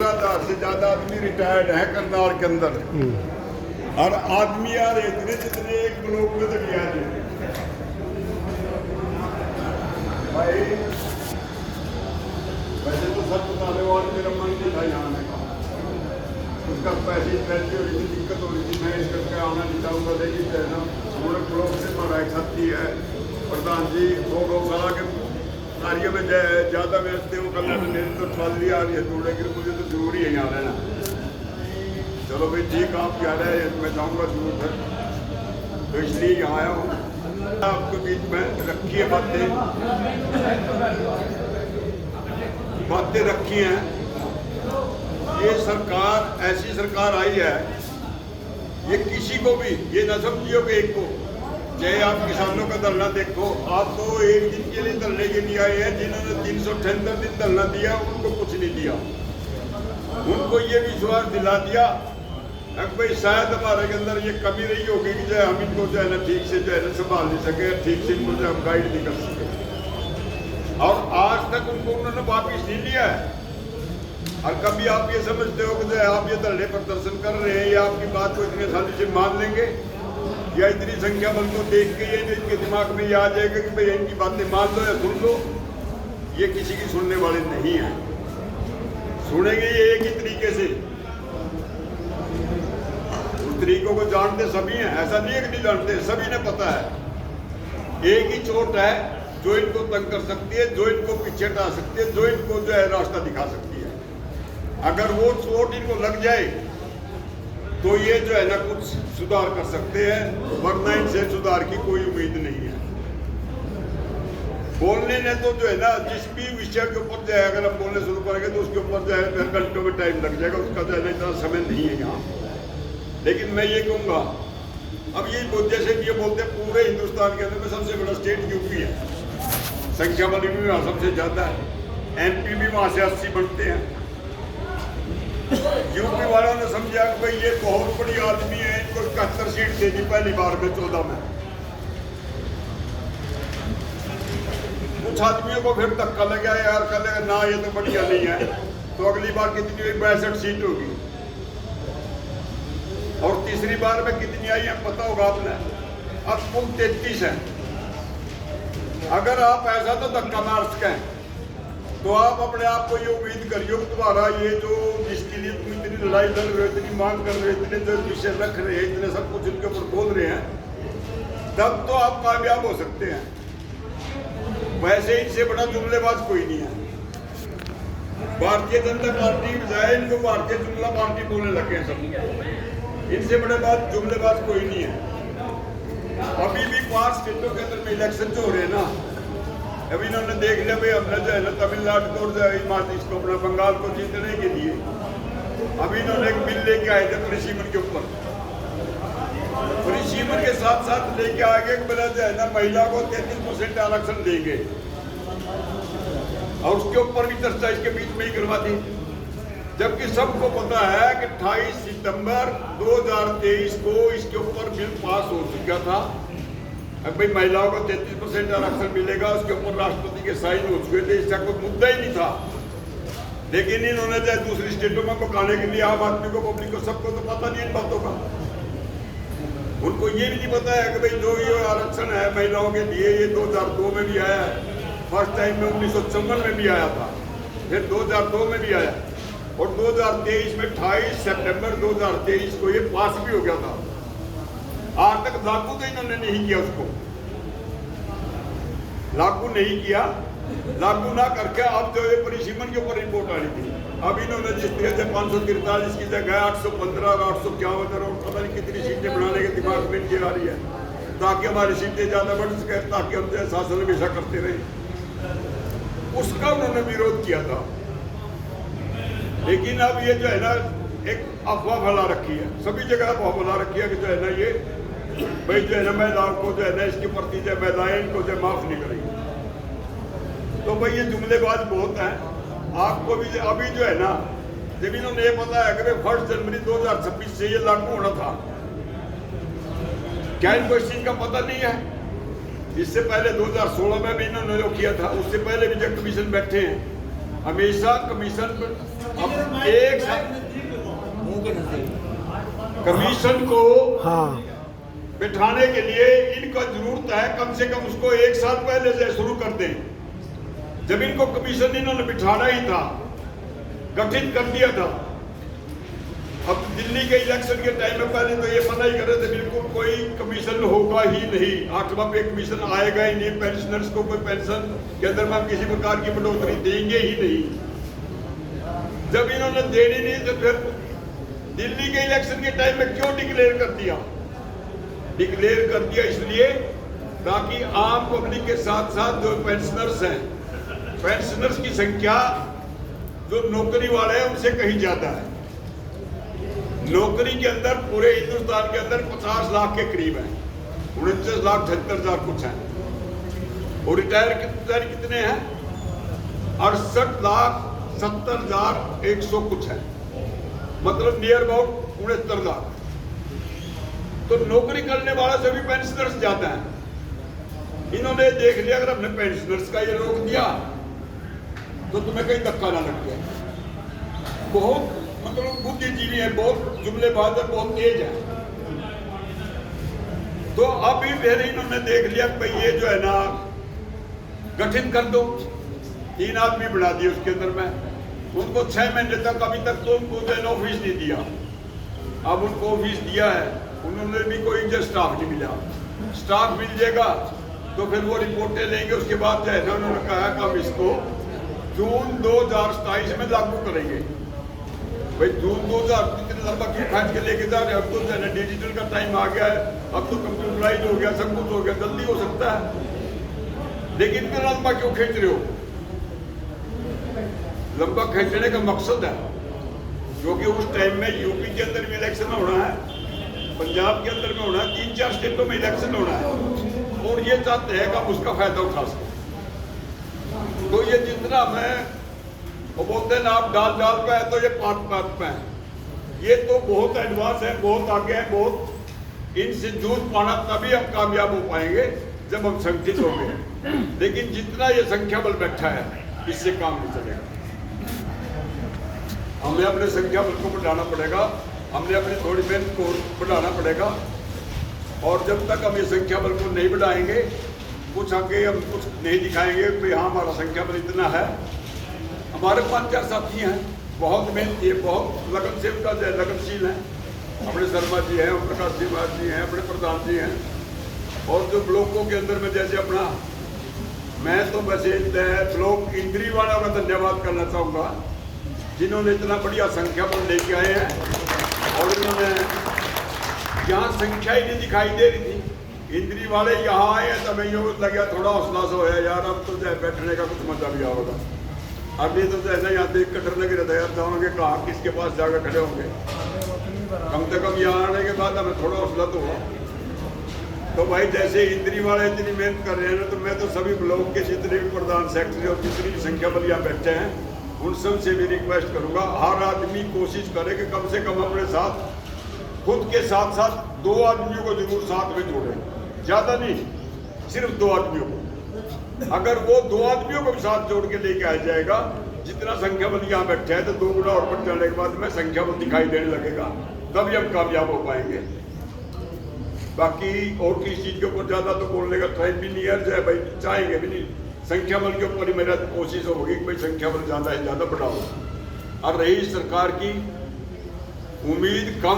15,000 से ज्यादा आदमी रिटायर्ड है करनाल के अंदर। और आदमी यार इतने जितने एक ब्लॉक में तो गया जी भाई। वैसे तो सच बताने वाले मेरा मन नहीं था यहाँ आने का, उसका पैसे पैसे हो रही थी, दिक्कत हो रही थी, मैं इस करके आना नहीं चाहूँगा। लेकिन जो है ना पूरे ब्लॉक से हमारा एक साथी है प्रधान जी, वो गौशाला के कार्य में ज़्यादा व्यस्त है। वो कल मेरी तो ट्रॉली आ रही है तोड़े की, मुझे तो जरूरी है यहाँ रहना। चलो भाई ठीक, आप कह रहे हैं मैं जाऊँगा जरूर है, तो इसलिए यहाँ आया हूँ। आपके बीच में रखी है बातें रखी हैं। ये सरकार ऐसी सरकार आई है, ये किसी को भी ये न समझियो कि एक को, चाहे आप किसानों का धरना देखो, आप तो एक दिन के लिए धरने के लिए आए हैं। जिन्होंने 378 दिन धरना दिया उनको कुछ नहीं दिया, उनको ये विश्वास दिला दिया कि भाई शायद हमारे के अंदर ये कमी रही होगी कि जो हम इनको जो है ना ठीक से जो है ना संभाल नहीं सके, ठीक से इनको जो हम गाइड नहीं कर सके। और आज तक उनको उन्होंने वापिस नहीं लिया है। और कभी आप ये समझते हो कि जो आप ये धरने प्रदर्शन कर रहे हैं, या आपकी बात को इतनी आसानी से मान लेंगे, या इतनी संख्या बल को देख के ये इनके दिमाग में ये आ जाएगा कि भाई इनकी बातें मान लो या सुन लो। ये किसी की सुनने वाले नहीं है, सुनेंगे ये एक ही तरीके से। उस तरीकों को जानते सभी हैं, ऐसा नहीं है कि नहीं जानते, सभी ने पता है। एक ही चोट है जो इनको तंग कर सकती है, जो इनको पीछे हटा सकती है, जो इनको जो है रास्ता दिखा सकती है। अगर वो चोट इनको लग जाए तो ये जो है ना कुछ सुधार कर सकते हैं, वरना इनसे सुधार की कोई उम्मीद नहीं है। बोलने ने तो जो है ना जिस भी विषय के ऊपर जो है अगर हम बोलने शुरू करेंगे तो उसके ऊपर जो है घंटों में टाइम लग जाएगा, उसका जो है ना इतना समय नहीं है यहाँ। लेकिन मैं ये कहूँगा, अब ये जैसे कि ये बोलते हैं पूरे हिंदुस्तान के अंदर में सबसे बड़ा स्टेट यूपी है, संख्या बल भी वहाँ सबसे ज़्यादा है, MP भी वहाँ से 80 बनते हैं। यूपी वालों ने समझा कि भाई ये बहुत बड़ी आदमी है, इनको 71 सीट दे दी पहली बार में 14 में। कुछ आदमियों को फिर धक्का लगा यार, कहेगा ना ये तो बढ़िया नहीं है, तो अगली बार कितनी हुई? 62 सीट होगी। और तीसरी बार में कितनी आई है पता होगा आपने? अब कुल 33 है। अगर आप ऐसा तो धक्का मार सकें तो आप अपने आप को ये उम्मीद करियो कि तुम्हारा ये जो जिसके लिए तुम इतनी लड़ाई लड़ रहे हो, इतनी मांग कर रहे हो, इतने जो विषय रख रहे हैं, इतने सब कुछ उनके ऊपर बोल रहे हैं, तब तो आप कामयाब हो सकते हैं। वैसे इनसे बड़ा जुमलेबाज कोई नहीं है। भारतीय जनता पार्टी बजाय इनको भारतीय जुमला पार्टी बोलने लगे हैं सब। इनसे बड़े बात जुमलेबाज कोई नहीं है। अभी भी 5 स्टेटों के अंदर में इलेक्शन जो हो रहे हैं ना, अभी इन्होंने देख लिया भाई हमने जो है ना तमिलनाडु को जो है इसको अपना बंगाल को जीतने के लिए अभी इन्होंने एक बिल लेके आए थे परिसीमन के ऊपर। परिसीमन के साथ साथ लेके आगे बोला जो है ना महिला को 33% आरक्षण देंगे, और उसके ऊपर भी चर्चा इसके बीच में ही करवा दी। जबकि सबको पता है कि 28 सितंबर 2023 को इसके ऊपर बिल पास हो चुका था। अब भाई महिलाओं को 33% आरक्षण मिलेगा, उसके ऊपर राष्ट्रपति के साइन हो चुके थे, इसका कोई मुद्दा ही नहीं था। लेकिन इन्होंने चाहे दूसरी स्टेटों में पकाने के लिए आम आदमी को, पब्लिक को, सबको तो पता नहीं इन बातों का। उनको ये भी नहीं पता है कि भाई जो ये आरक्षण है महिलाओं के लिए, ये 2002 में भी आया है, फर्स्ट टाइम में 1954 में भी आया था, फिर 2002 में भी आया, और 2023 में 28 सितंबर 2023 को ये पास भी हो गया था। आज तक लागू तो इन्होंने नहीं किया, उसको लागू नहीं किया। लागू ना करके अब जो ये परिसीमन के ऊपर रिपोर्ट आ रही थी, अब इन्होंने जिस तरह से 543 की जगह 815 और 851 और पता नहीं कितनी सीटें बढ़ाने के दिमाग में इनकी आ रही है, ताकि हमारी सीटें ज़्यादा बढ़ सके, ताकि हम जो शासन हमेशा करते रहे। उसका उन्होंने विरोध किया था। लेकिन अब ये जो है ना एक अफवाह फैला रखी है, सभी जगह अफवाह फैला रखी है कि जो है ना ये भाई जो है ना महिलाओं को जो है ना इसके प्रति जो महिलाएं इनको जो माफ नहीं करेंगी। तो भाई ये जुमलेबाज बहुत हैं। आपको भी अभी जो है ना, जब इन्होंने ये पता है कि 1 जनवरी 2026 से ये लागू होना था, क्या इनको इस चीज का पता नहीं है? इससे पहले 2016 में भी इन्होंने जो किया था, उससे पहले भी जब कमीशन बैठे हैं हमेशा कमीशन पर अब एक कमीशन को हाँ बिठाने के लिए इनका जरूरत है कम से कम उसको 1 साल पहले से शुरू कर दें। जब इनको कमीशन इन्होंने बिठाना ही था, गठित कर दिया था। अब दिल्ली के इलेक्शन के टाइम में पहले तो ये मना ही कर रहे थे बिल्कुल कोई कमीशन होगा ही नहीं, 8वां पे कमीशन आएगा ही नहीं, पेंशनर्स को कोई पेंशन के अंदर में हम किसी प्रकार की बढ़ोतरी देंगे ही नहीं। जब इन्होंने देनी नहीं तो फिर दिल्ली के इलेक्शन के टाइम में क्यों डिक्लेयर कर दिया? डिक्लेयर कर दिया इसलिए ताकि आम पब्लिक के साथ साथ जो पेंशनर्स हैं, पेंशनर्स की संख्या जो नौकरी वाले हैं उनसे कहीं ज्यादा है। नौकरी के अंदर पूरे हिंदुस्तान के अंदर 50 लाख के करीब है, 49,78,000 कुछ है। और रिटायर कितने हैं? 68,70,100 कुछ है, मतलब नियर अबाउट 69 लाख। तो नौकरी करने वाला सभी पेंशनर्स ज्यादा हैं। इन्होंने देख लिया अगर हमने पेंशनर्स का ये रोक दिया तो तुम्हें कहीं धक्का ना लग जाए। बहुत मतलब बुद्धिजीवी है, बहुत जुमलेबाज है, बहुत तेज है। तो अभी फिर इन्होंने देख लिया भाई ये जो है ना गठित कर दो, 3 आदमी बढ़ा दिए उसके अंदर में। उनको 6 महीने तक अभी तक तो उनको ऑफिस नहीं दिया, अब उनको ऑफिस दिया है। उन्होंने भी कोई जो स्टाफ नहीं मिला, स्टाफ मिल जाएगा तो फिर वो रिपोर्टें लेंगे। उसके बाद जो है ना उन्होंने कहा कि हम इसको जून 2027 में लागू करेंगे। भाई जून 2000 इतने लंबा क्यों खींच के लेके जा रहे हैं? अब तो जो है ना डिजिटल का टाइम आ गया है, अब तो कंप्यूटराइज हो गया, सब कुछ हो गया, जल्दी हो सकता है। लेकिन इतना लंबा क्यों खींच रहे हो? लंबा खींचने का मकसद है क्योंकि उस टाइम में यूपी के अंदर भी इलेक्शन होना है, पंजाब के अंदर में होना है, 3-4 स्टेटों में इलेक्शन होना है और ये चाहते हैं कि हम उसका फायदा उठा सकें। तो ये जितना हमें वो बोलते हैं ना आप डाल पे है तो ये पात पे है, ये तो बहुत एडवांस है, बहुत आगे है, बहुत इनसे जूझ पाना तभी हम कामयाब हो पाएंगे जब हम संगठित होंगे। लेकिन जितना ये संख्या बल बैठा है इससे काम नहीं चलेगा। हमें अपने संख्या बल को बढ़ाना पड़ेगा, हमने अपनी थोड़ी मेहनत को बढ़ाना पड़ेगा। और जब तक हम ये संख्या बल को नहीं बढ़ाएंगे, कुछ आगे हम कुछ नहीं दिखाएंगे कि हाँ हमारा संख्या बल इतना है। हमारे 5-4 साथी हैं, बहुत मेहनती है, बहुत लगन से उनका लगनशील है। अपने शर्मा जी हैं, प्रकाश जी हैं, अपने प्रधान जी हैं। और जो ब्लॉकों के अंदर में जैसे अपना, मैं तो वैसे ब्लॉक इंद्री वाला का धन्यवाद करना चाहूँगा जिन्होंने इतना बढ़िया संख्या बल लेके आए हैं। और इन्होंने यहाँ संख्या ही नहीं दिखाई दे रही थी, इंद्री वाले यहाँ आए हैं तो मैं यूँ लगा थोड़ा हौसला सा होया यार, अब तो जो बैठने का कुछ मजा भी आओगा। अब ये तो ऐसा यहाँ देख कर डरने के रहता है यार, जाओगे कहाँ किसके पास जाकर खड़े होंगे। कम से कम यहाँ आने के बाद हमें थोड़ा हौसला तो हुआ। तो भाई जैसे इंद्री वाले इतनी मेहनत कर रहे हैं ना, तो मैं तो सभी ब्लॉक के जितने भी प्रधान सेक्रेटरी और जितनी भी संख्या बल यहाँ बैठे हैं उन सब से भी रिक्वेस्ट करूंगा, हर आदमी कोशिश करे कि कम से कम अपने साथ खुद के साथ साथ 2 आदमियों को जरूर साथ में जोड़े, ज्यादा नहीं, सिर्फ 2 आदमियों को। अगर वो 2 आदमियों को भी साथ जोड़ के लेके आ जाएगा, जितना संख्या बल यहाँ बैठे हैं तो 2 गुना और बढ़ जाने के बाद में संख्या बल दिखाई देने लगेगा, तभी हम कामयाब हो पाएंगे। बाकी और किसी चीज के ऊपर ज्यादा तो बोलने का टाइम भी नहीं है, जो है भाई चाहेंगे भी नहीं। संख्या बल के ऊपर ही मेरा कोशिश होगी कि भाई संख्या बल ज्यादा है, ज्यादा बढ़ाओ। और रही सरकार की उम्मीद कम